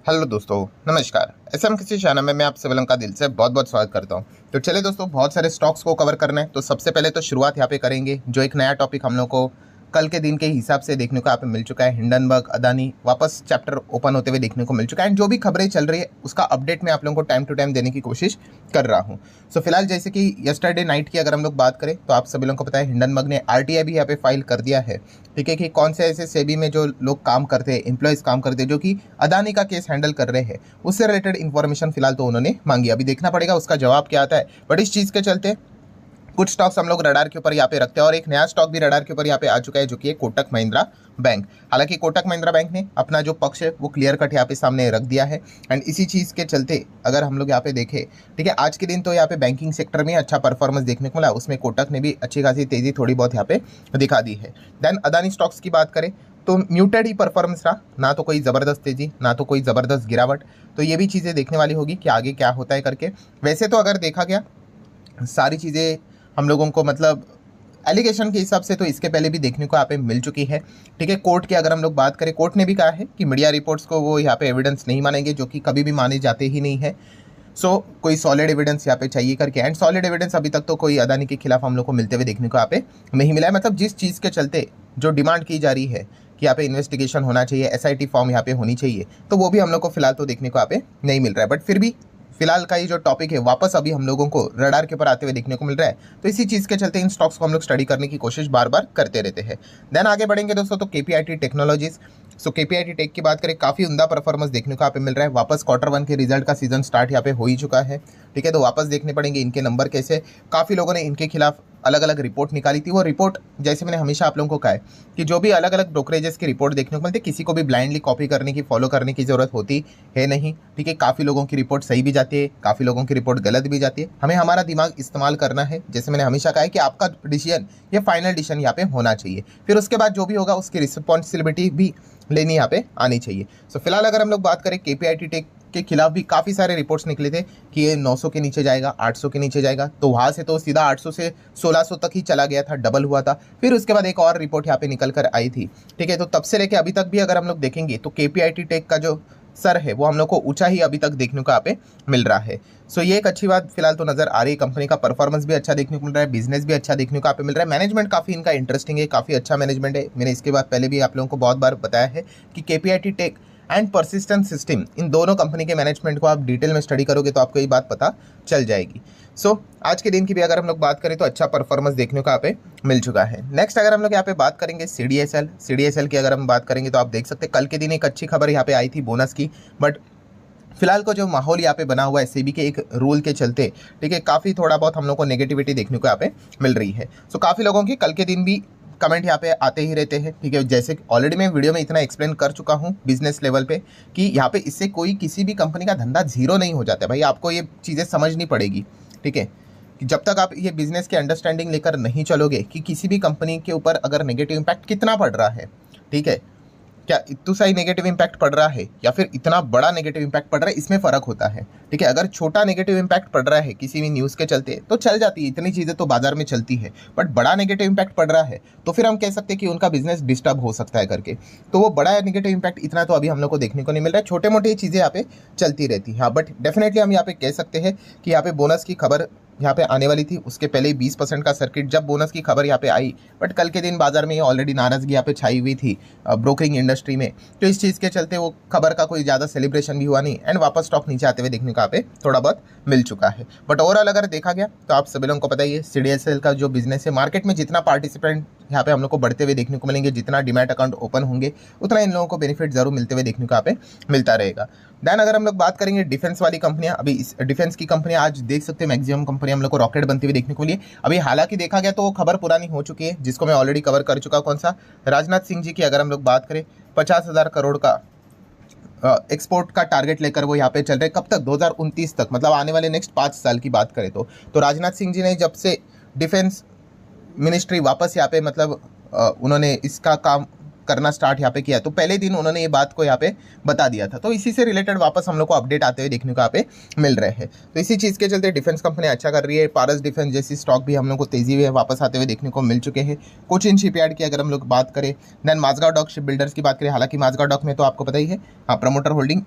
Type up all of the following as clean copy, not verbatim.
Hello दोस्तों, नमस्कार। SM किसी चैनल में मैं आप सभी लोगों का दिल से बहुत बहुत स्वागत करता हूं। तो चलिए दोस्तों, बहुत सारे स्टॉक्स को कवर करना है। तो सबसे पहले तो शुरुआत यहाँ पे करेंगे जो एक नया टॉपिक हम लोग को कल के दिन के हिसाब से देखने को यहाँ पे मिल चुका है। हिंडनबर्ग अदानी वापस चैप्टर ओपन होते हुए देखने को मिल चुका है एंड जो भी खबरें चल रही है उसका अपडेट मैं आप लोगों को टाइम टू टाइम देने की कोशिश कर रहा हूँ। सो फिलहाल जैसे कि यस्टरडे नाइट की अगर हम लोग बात करें तो आप सभी लोगों को पता है हिंडनबर्ग ने आरटीआई भी यहाँ पे फाइल कर दिया है। ठीक है कि कौन से ऐसे सेबी में जो लोग काम करते हैं, एम्प्लॉयज काम करते हैं जो कि अदानी का केस हैंडल कर रहे हैं, उससे रिलेटेड इन्फॉर्मेशन फिलहाल तो उन्होंने मांगी। अभी देखना पड़ेगा उसका जवाब क्या आता है। बट इस चीज़ के चलते कुछ स्टॉक्स हम लोग रडार के ऊपर यहाँ पे रखते हैं और एक नया स्टॉक भी रडार के ऊपर यहाँ पे आ चुका है जो कि है कोटक महिंद्रा बैंक। हालांकि कोटक महिंद्रा बैंक ने अपना जो पक्ष है वो क्लियर कट यहाँ पे सामने रख दिया है एंड इसी चीज़ के चलते अगर हम लोग यहाँ पे देखें, ठीक है, आज के दिन तो यहाँ पे बैंकिंग सेक्टर में अच्छा परफॉर्मेंस देखने को मिला, उसमें कोटक ने भी अच्छी खासी तेजी थोड़ी बहुत यहाँ पे दिखा दी है। देन अदानी स्टॉक्स की बात करें तो म्यूटेड ही परफॉर्मेंस रहा, ना तो कोई ज़बरदस्त तेजी ना तो कोई ज़बरदस्त गिरावट। तो ये भी चीज़ें देखने वाली होगी कि आगे क्या होता है करके। वैसे तो अगर देखा गया सारी चीज़ें हम लोगों को मतलब एलिगेशन के हिसाब से तो इसके पहले भी देखने को यहाँ पे मिल चुकी है। ठीक है, कोर्ट की अगर हम लोग बात करें, कोर्ट ने भी कहा है कि मीडिया रिपोर्ट्स को वो यहाँ पे एविडेंस नहीं मानेंगे, जो कि कभी भी माने जाते ही नहीं है। सो कोई सॉलिड एविडेंस यहाँ पे चाहिए करके एंड सॉलिड एविडेंस अभी तक तो कोई अदानी के खिलाफ हम लोग को मिलते हुए देखने को यहाँ पे नहीं मिला है। मतलब जिस चीज़ के चलते जो डिमांड की जा रही है कि यहाँ पे इन्वेस्टिगेशन होना चाहिए, एसआईटी फॉर्म यहाँ पे होनी चाहिए, तो वो भी हम लोग को फिलहाल तो देखने को यहाँ पे नहीं मिल रहा है। बट फिर भी फिलहाल का ये जो टॉपिक है वापस अभी हम लोगों को रडार के ऊपर आते हुए देखने को मिल रहा है। तो इसी चीज़ के चलते इन स्टॉक्स को हम लोग स्टडी करने की कोशिश बार बार करते रहते हैं। देन आगे बढ़ेंगे दोस्तों तो केपीआईटी टेक्नोलॉजीज। सो केपीआईटी टेक की बात करें, काफ़ी उम्दा परफॉर्मेंस देखने को यहाँ पे मिल रहा है। वापस Q1 के रिजल्ट का सीजन स्टार्ट यहाँ पे हो ही चुका है। ठीक है, तो वापस देखने पड़ेंगे इनके नंबर कैसे। काफ़ी लोगों ने इनके खिलाफ अलग अलग रिपोर्ट निकाली थी। वो रिपोर्ट जैसे मैंने हमेशा आप लोगों को कहा है कि जो भी अलग अलग ब्रोकरेजेस की रिपोर्ट देखने को मिलती है, किसी को भी ब्लाइंडली कॉपी करने की, फॉलो करने की जरूरत होती है नहीं। ठीक है, काफ़ी लोगों की रिपोर्ट सही भी जाती है, काफ़ी लोगों की रिपोर्ट गलत भी जाती है। हमें हमारा दिमाग इस्तेमाल करना है। जैसे मैंने हमेशा कहा है कि आपका डिसीजन ये फाइनल डिसीजन यहाँ पे होना चाहिए, फिर उसके बाद जो भी होगा उसकी रिस्पॉन्सिबिलिटी भी लेनी यहाँ पे आनी चाहिए। सो फिलहाल अगर हम लोग बात करें, केपीआईटी टेक के खिलाफ भी काफ़ी सारे रिपोर्ट्स निकले थे कि ये 900 के नीचे जाएगा, 800 के नीचे जाएगा। तो वहाँ से तो सीधा 800 से 1600 तक ही चला गया था, डबल हुआ था। फिर उसके बाद एक और रिपोर्ट यहाँ पे निकल कर आई थी। ठीक है, तो तब से लेके अभी तक भी अगर हम लोग देखेंगे तो केपीआईटी टेक का जो सर है वो हम लोग को ऊंचा ही अभी तक देखने को यहाँ पे मिल रहा है। सो ये एक अच्छी बात फिलहाल तो नजर आ रही है। कंपनी का परफॉर्मेंस भी अच्छा देखने को मिल रहा है, बिजनेस भी अच्छा देखने को यहाँ पे मिल रहा है, मैनेजमेंट काफ़ी इनका इंटरेस्टिंग है, काफ़ी अच्छा मैनेजमेंट है। मैंने इसके बाद पहले भी आप लोगों को बहुत बार बताया है कि KPIT tech and persistent system, इन दोनों कंपनी के मैनेजमेंट को आप डिटेल में स्टडी करोगे तो आपको ये बात पता चल जाएगी। सो आज के दिन की भी अगर हम लोग बात करें तो अच्छा परफॉर्मेंस देखने को यहाँ पे मिल चुका है। नेक्स्ट अगर हम लोग यहाँ पे बात करेंगे सीडीएसएल की अगर हम बात करेंगे तो आप देख सकते हैं कल के दिन एक अच्छी खबर यहाँ पे आई थी बोनस की। बट फिलहाल को जो माहौल यहाँ पे बना हुआ है सेबी के एक रूल के चलते, ठीक है, काफ़ी थोड़ा बहुत हम लोग को नेगेटिविटी देखने को यहाँ पे मिल रही है। सो काफ़ी लोगों की कल के दिन भी कमेंट यहाँ पे आते ही रहते हैं। ठीक है, जैसे ऑलरेडी मैं वीडियो में इतना एक्सप्लेन कर चुका हूँ बिजनेस लेवल पे कि यहाँ पे इससे कोई किसी भी कंपनी का धंधा जीरो नहीं हो जाता है। भाई आपको ये चीज़ें समझनी पड़ेगी। ठीक है, कि जब तक आप ये बिजनेस की अंडरस्टैंडिंग लेकर नहीं चलोगे कि किसी भी कंपनी के ऊपर अगर नेगेटिव इम्पैक्ट कितना पड़ रहा है, ठीक है, क्या इतना सा ही नेगेटिव इम्पैक्ट पड़ रहा है या फिर इतना बड़ा नेगेटिव इम्पैक्ट पड़ रहा है, इसमें फ़र्क होता है। ठीक है, अगर छोटा नेगेटिव इम्पैक्ट पड़ रहा है किसी भी न्यूज़ के चलते तो चल जाती है, इतनी चीज़ें तो बाजार में चलती है। बट बड़ा नेगेटिव इम्पैक्ट पड़ रहा है तो फिर हम कह सकते हैं कि उनका बिजनेस डिस्टर्ब हो सकता है करके। तो वो बड़ा नेगेटिव इम्पैक्ट इतना तो अभी हम लोग को देखने को नहीं मिल रहा है, छोटे मोटे चीज़ें यहाँ पे चलती रहती है। हाँ, बट डेफिनेटली हम यहाँ पे कह सकते हैं कि यहाँ पे बोनस की खबर यहाँ पे आने वाली थी, उसके पहले ही 20% का सर्किट जब बोनस की खबर यहाँ पे आई। बट कल के दिन बाजार में ऑलरेडी नाराजगी यहाँ पे छाई हुई थी ब्रोकरिंग इंडस्ट्री में। तो इस चीज़ के चलते वो खबर का कोई ज़्यादा सेलिब्रेशन भी हुआ नहीं एंड वापस स्टॉक नीचे आते हुए देखने को यहाँ पे थोड़ा बहुत मिल चुका है। बट ओवरऑल अगर देखा गया तो आप सभी लोगों को पता ही है सीडीएसएल का जो बिजनेस है, मार्केट में जितना पार्टिसिपेंट यहाँ पे हम लोग को बढ़ते हुए देखने को मिलेंगे, जितना डीमैट अकाउंट ओपन होंगे, उतना इन लोगों को बेनिफिट जरूर मिलते हुए देखने को यहाँ पे मिलता रहेगा। देन अगर हम लोग बात करेंगे डिफेंस वाली कंपनियां, अभी इस डिफेंस की कंपनियां आज देख सकते हैं मैक्सिमम कंपनी हम लोग को रॉकेट बनती हुई देखने को मिली। अभी हालांकि देखा गया तो वो खबर पुरानी हो चुकी है जिसको मैं ऑलरेडी कवर कर चुका। कौन सा? राजनाथ सिंह जी की अगर हम लोग बात करें 50,000 करोड़ का एक्सपोर्ट का टारगेट लेकर वो यहाँ पे चल रहे। कब तक? 2029 तक, मतलब आने वाले नेक्स्ट 5 साल की बात करें तो राजनाथ सिंह जी ने जब से डिफेंस मिनिस्ट्री वापस यहाँ पे मतलब उन्होंने इसका काम करना स्टार्ट यहाँ पे किया, तो पहले दिन उन्होंने ये बात को यहाँ पे बता दिया था। तो इसी से रिलेटेड वापस हम लोग को अपडेट आते हुए देखने को यहाँ पे मिल रहे हैं। तो इसी चीज़ के चलते डिफेंस कंपनी अच्छा कर रही है। पारस डिफेंस जैसी स्टॉक भी हम लोग को तेजी में वापस आते हुए देखने को मिल चुके हैं। कोचिन शिपयार्ड की अगर हम लोग बात करें, then Mazagon Dock Ship Builders की बात करें, हालांकि माझगांव डॉक में तो आपको पता ही है, हाँ, प्रमोटर होल्डिंग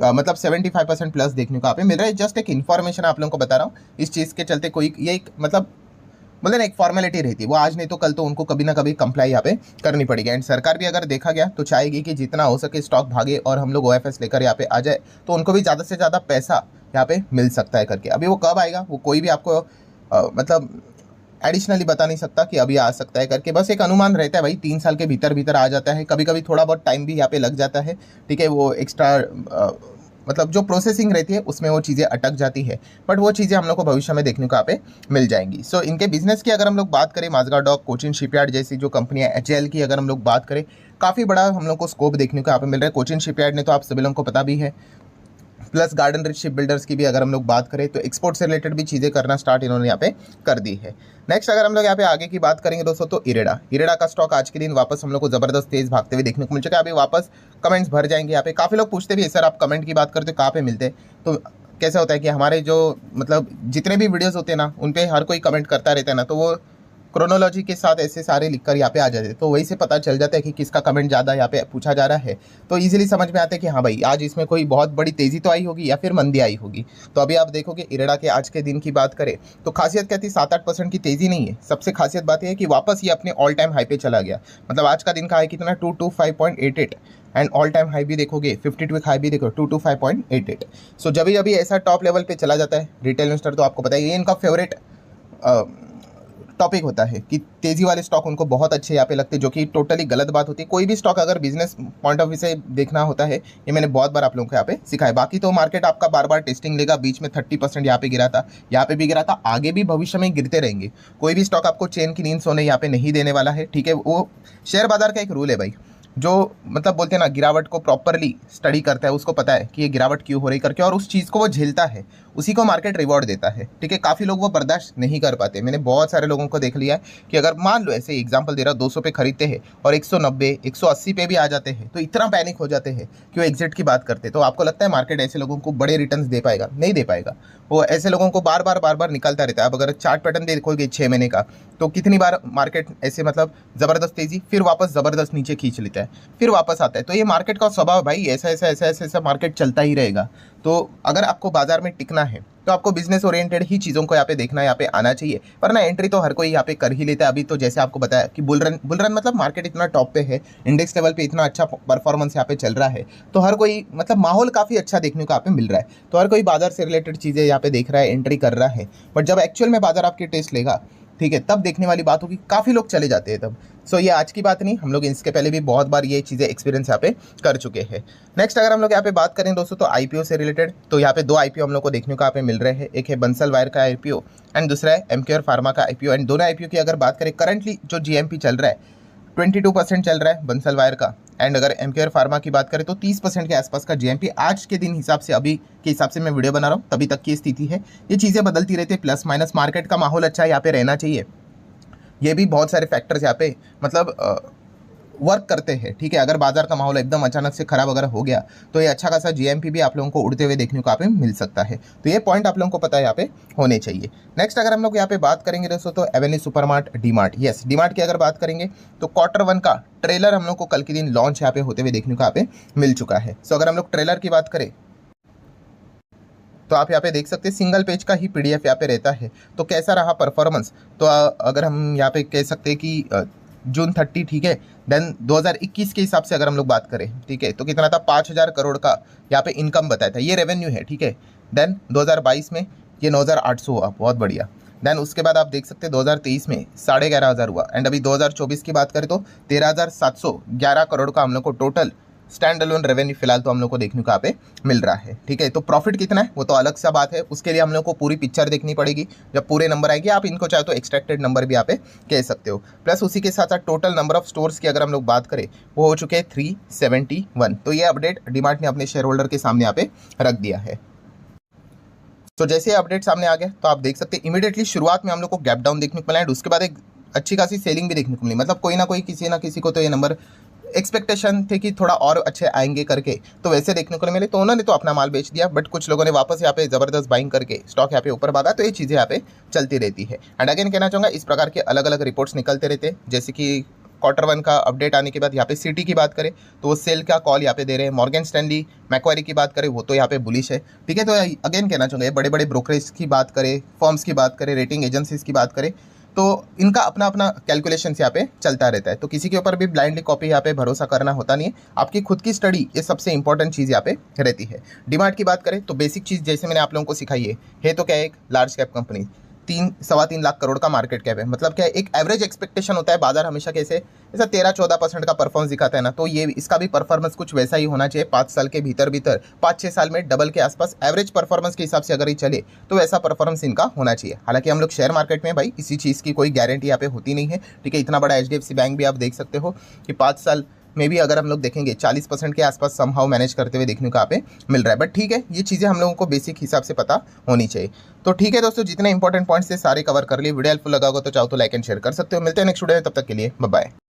75% प्लस देखने को यहाँ पे मिल रहा है। जस्ट एक इन्फॉर्मेशन आप लोगों को बता रहा हूँ। इस चीज़ के चलते कोई ये एक मतलब एक फॉर्मेलिटी रहती है, वो आज नहीं तो कल तो उनको कभी ना कभी कंप्लाई यहाँ पे करनी पड़ेगी। एंड सरकार भी अगर देखा गया तो चाहेगी कि जितना हो सके स्टॉक भागे और हम लोग OFS लेकर यहाँ पे आ जाए, तो उनको भी ज़्यादा से ज़्यादा पैसा यहाँ पे मिल सकता है करके। अभी वो कब आएगा वो कोई भी आपको मतलब एडिशनली बता नहीं सकता कि अभी आ सकता है करके, बस एक अनुमान रहता है भाई, 3 साल के भीतर आ जाता है। कभी कभी थोड़ा बहुत टाइम भी यहाँ पे लग जाता है, ठीक है, वो एक्स्ट्रा मतलब जो प्रोसेसिंग रहती है उसमें वो चीज़ें अटक जाती है, बट वो चीज़ें हम लोग को भविष्य में देखने को यहाँ पे मिल जाएंगी। सो इनके बिजनेस की अगर हम लोग बात करें, माझगांव डॉक, कोचिन शिपयार्ड जैसी जो कंपनियां, HAL की अगर हम लोग बात करें, काफ़ी बड़ा हम लोग को स्कोप देखने को यहाँ पे मिल रहा है। कोचिन शिपयार्ड ने तो आप सभी लोगों को पता भी है, plus garden rich ship Builders की भी अगर हम लोग बात करें तो एक्सपोर्ट से रिलेटेड भी चीज़ें करना स्टार्ट इन्होंने यहाँ पे कर दी है। नेक्स्ट अगर हम लोग यहाँ पे आगे की बात करेंगे दोस्तों, तो इरेडा का स्टॉक आज के दिन वापस हम लोग को जबरदस्त तेज भागते हुए देखने को मिल चुका है। अभी वापस कमेंट्स भर जाएंगे यहाँ पे। काफ़ी लोग पूछते भी है, सर आप कमेंट की बात करते हो कहाँ पे मिलते हैं? तो कैसा होता है कि हमारे जो मतलब जितने भी वीडियोज़ होते हैं ना, उन पर हर कोई कमेंट करता रहता है ना, तो वो क्रोनोलॉजी के साथ ऐसे सारे लिखकर यहाँ पे आ जाते हैं, तो वही से पता चल जाता है कि किसका कमेंट ज़्यादा यहाँ पे पूछा जा रहा है। तो इजीली समझ में आता है कि हाँ भाई, आज इसमें कोई बहुत बड़ी तेज़ी तो आई होगी या फिर मंदी आई होगी। तो अभी आप देखोगे इरेडा के आज के दिन की बात करें तो खासियत क्या थी, 7-8% की तेज़ी नहीं है। सबसे खासियत बात यह है कि वापस ये अपने ऑल टाइम हाई पे चला गया। मतलब आज का दिन का हाई कितना, 225.88, एंड ऑल टाइम हाई भी देखोगे 52 हाई भी देखो 225.88। सो जब भी ऐसा टॉप लेवल पे चला जाता है, रिटेल इन्वेस्टर तो आपको पता है ये इनका फेवरेट टॉपिक होता है कि तेज़ी वाले स्टॉक उनको बहुत अच्छे यहाँ पे लगते हैं, जो कि टोटली गलत बात होती है। कोई भी स्टॉक अगर बिजनेस पॉइंट ऑफ व्यू से देखना होता है, ये मैंने बहुत बार आप लोगों को यहाँ पे सिखाया। बाकी तो मार्केट आपका बार बार टेस्टिंग लेगा, बीच में 30% यहाँ पे गिरा था, यहाँ पे भी गिरा था, आगे भी भविष्य में गिरते रहेंगे। कोई भी स्टॉक आपको चैन की नींद सोने यहाँ पे नहीं देने वाला है, ठीक है। वो शेयर बाजार का एक रूल है भाई, जो मतलब बोलते हैं ना, गिरावट को प्रॉपरली स्टडी करता है, उसको पता है कि ये गिरावट क्यों हो रही करके, और उस चीज़ को वो झेलता है, उसी को मार्केट रिवॉर्ड देता है, ठीक है। काफ़ी लोग वो बर्दाश्त नहीं कर पाते। मैंने बहुत सारे लोगों को देख लिया है कि अगर मान लो ऐसे एग्जांपल दे रहा, 200 पे खरीदते हैं और 190 180 पे भी आ जाते हैं, तो इतना पैनिक हो जाते हैं कि वो एग्जिट की बात करते हैं। तो आपको लगता है मार्केट ऐसे लोगों को बड़े रिटर्न्स दे पाएगा? नहीं दे पाएगा। वो ऐसे लोगों को बार बार निकलता रहता है। अब अगर चार्ट पैटर्न देखोगे 6 महीने का, तो कितनी बार मार्केट ऐसे मतलब ज़बरदस्त तेज़ी, फिर वापस ज़बरदस्त नीचे खींच लेता है, फिर वापस आता है। तो ये मार्केट का स्वभाव भाई, ऐसा मार्केट चलता ही रहेगा। तो अगर आपको बाजार में टिकना है तो आपको बिजनेस ओरिएंटेड ही चीज़ों को यहाँ पे देखना, यहाँ पे आना चाहिए, वरना एंट्री तो हर कोई यहाँ पे कर ही लेता है। अभी तो जैसे आपको बताया कि बुलरन मतलब मार्केट इतना टॉप पे है, इंडेक्स लेवल पे इतना अच्छा परफॉर्मेंस यहाँ पे चल रहा है, तो हर कोई मतलब माहौल काफ़ी अच्छा देखने को यहाँ पे मिल रहा है, तो हर कोई बाजार से रिलेटेड चीज़ें यहाँ पे देख रहा है, एंट्री कर रहा है। बट जब एक्चुअल में बाजार आपकी टेस्ट लेगा, ठीक है, तब देखने वाली बात होगी, काफ़ी लोग चले जाते हैं तब। सो ये आज की बात नहीं, हम लोग इसके पहले भी बहुत बार ये चीज़ें एक्सपीरियंस यहाँ पे कर चुके हैं। नेक्स्ट अगर हम लोग यहाँ पे बात करें दोस्तों, तो IPO से रिलेटेड, तो यहाँ पे 2 IPO हम लोग को देखने को यहाँ पे मिल रहे हैं। एक है बंसल वायर का IPO एंड दूसरा है एमक्योर फार्मा का IPO। एंड दोनों IPO की अगर बात करें, करंटली जो GMP चल रहा है 22% चल रहा है बंसल वायर का, एंड अगर एमक्योर फार्मा की बात करें तो 30% के आसपास का GMP आज के दिन हिसाब से, अभी के हिसाब से मैं वीडियो बना रहा हूँ तभी तक की स्थिति है। ये चीज़ें बदलती रहती है, प्लस माइनस, मार्केट का माहौल अच्छा यहाँ पे रहना चाहिए। ये भी बहुत सारे फैक्टर्स यहाँ पे मतलब वर्क करते हैं, ठीक है। अगर बाजार का माहौल एकदम अचानक से खराब अगर हो गया, तो ये अच्छा खासा GMP भी आप लोगों को उड़ते हुए देखने को यहाँ पे मिल सकता है। तो ये पॉइंट आप लोगों को पता है यहाँ पे होने चाहिए। नेक्स्ट अगर हम लोग यहाँ पे बात करेंगे दोस्तों, तो Avenue supermart, DMart, yes DMart की अगर बात करेंगे तो Q1 का ट्रेलर हम लोग को कल के दिन लॉन्च यहाँ पे होते हुए देखने को यहाँ पे मिल चुका है। सो अगर हम लोग ट्रेलर की बात करें तो आप यहाँ पे देख सकते हैं, सिंगल पेज का ही PDF यहाँ पे रहता है। तो कैसा रहा परफॉर्मेंस, तो अगर हम यहाँ पे कह सकते हैं कि जून 30, ठीक है, देन 2021 के हिसाब से अगर हम लोग बात करें, ठीक है, तो कितना था, 5000 करोड़ का यहाँ पे इनकम बताया था, ये रेवेन्यू है, ठीक है। देन 2022 में ये 9800 हुआ, बहुत बढ़िया। देन उसके बाद आप देख सकते हैं 2023 में 11,500 हुआ, एंड अभी 2024 की बात करें तो 13,711 करोड़ का हम लोग को टोटल स्टैंड अलोन रेवेन्यू फिलहाल तो हम लोग को देखने को यहाँ पे मिल रहा है, ठीक है। तो प्रॉफिट कितना है वो तो अलग सा बात है, उसके लिए हम लोग को पूरी पिक्चर देखनी पड़ेगी। जब पूरे नंबर आएंगे, आप इनको चाहे तो एक्सट्रैक्टेड नंबर भी यहाँ पे कह सकते हो। प्लस उसी के साथ साथ टोटल नंबर ऑफ स्टोर्स की अगर हम लोग बात करें, वो हो चुके हैं 371। तो ये अपडेट डीमार्ट ने अपने शेयर होल्डर के सामने यहाँ पे रख दिया है। तो जैसे अपडेट सामने आ गया, तो आप देख सकते हैं इमीडिएटली शुरुआत में हम लोग को गैप डाउन देखने को मिला है, उसके बाद एक अच्छी खासी सेलिंग भी देखने को मिली, मतलब कोई ना कोई किसी ना किसी को तो ये नंबर एक्सपेक्टेशन थे कि थोड़ा और अच्छे आएंगे करके, तो वैसे देखने को मिले, तो उन्होंने तो अपना माल बेच दिया, बट कुछ लोगों ने वापस यहाँ पे ज़बरदस्त बाइंग करके स्टॉक यहाँ पे ऊपर भागा, तो ये चीज़ें यहाँ पे चलती रहती है। एंड अगेन कहना चाहूँगा इस प्रकार के अलग अलग रिपोर्ट्स निकलते रहते हैं, जैसे कि Q1 का अपडेट आने के बाद यहाँ पे सिटी की बात करें तो वो सेल का कॉल यहाँ पे दे रहे हैं, मॉर्गन स्टैनली मैक्वारी की बात करें वो तो यहाँ पे बुलिश है, ठीक है। तो अगेन कहना चाहूँगा बड़े बड़े ब्रोकरेज की बात करें, फर्म्स की बात करें, रेटिंग एजेंसीज की बात करें, तो इनका अपना अपना कैलकुलेशंस यहाँ पे चलता रहता है, तो किसी के ऊपर भी ब्लाइंडली कॉपी यहाँ पे भरोसा करना होता नहीं है, आपकी खुद की स्टडी ये सबसे इंपॉर्टेंट चीज़ यहाँ पे रहती है। डिमांड की बात करें तो बेसिक चीज़ जैसे मैंने आप लोगों को सिखाई है तो क्या है, एक large cap company, 3-3.25 lakh crore का मार्केट कैप है, मतलब क्या है एक एवरेज एक्सपेक्टेशन होता है, बाजार हमेशा कैसे ऐसा 13-14% का परफॉर्मेंस दिखाता है ना, तो ये इसका भी परफॉर्मेंस कुछ वैसा ही होना चाहिए, 5 साल के भीतर 5-6 साल में डबल के आसपास एवरेज परफॉर्मेंस के हिसाब से अगर ये चले तो वैसा परफॉर्मेंस इनका होना चाहिए। हालांकि हम लोग शेयर मार्केट में भाई किसी चीज़ की कोई गारंटी यहाँ पे होती नहीं है, ठीक है। इतना बड़ा HDFC बैंक भी आप देख सकते हो कि 5 साल में भी अगर हम लोग देखेंगे 40% के आसपास समहाउ मैनेज करते हुए देखने को यहाँ पे मिल रहा है, बट ठीक है ये चीज़ें हम लोगों को बेसिक हिसाब से पता होनी चाहिए। तो ठीक है दोस्तों, जितने इंपॉर्टेंट पॉइंट्स थे सारे कवर कर लिए, वीडियो हेल्पफुल लगा होगा तो चाहो तो लाइक एंड शेयर कर सकते हो। मिलते हैं नेक्स्ट वीडियो में, तब तक के लिए बाय बाय।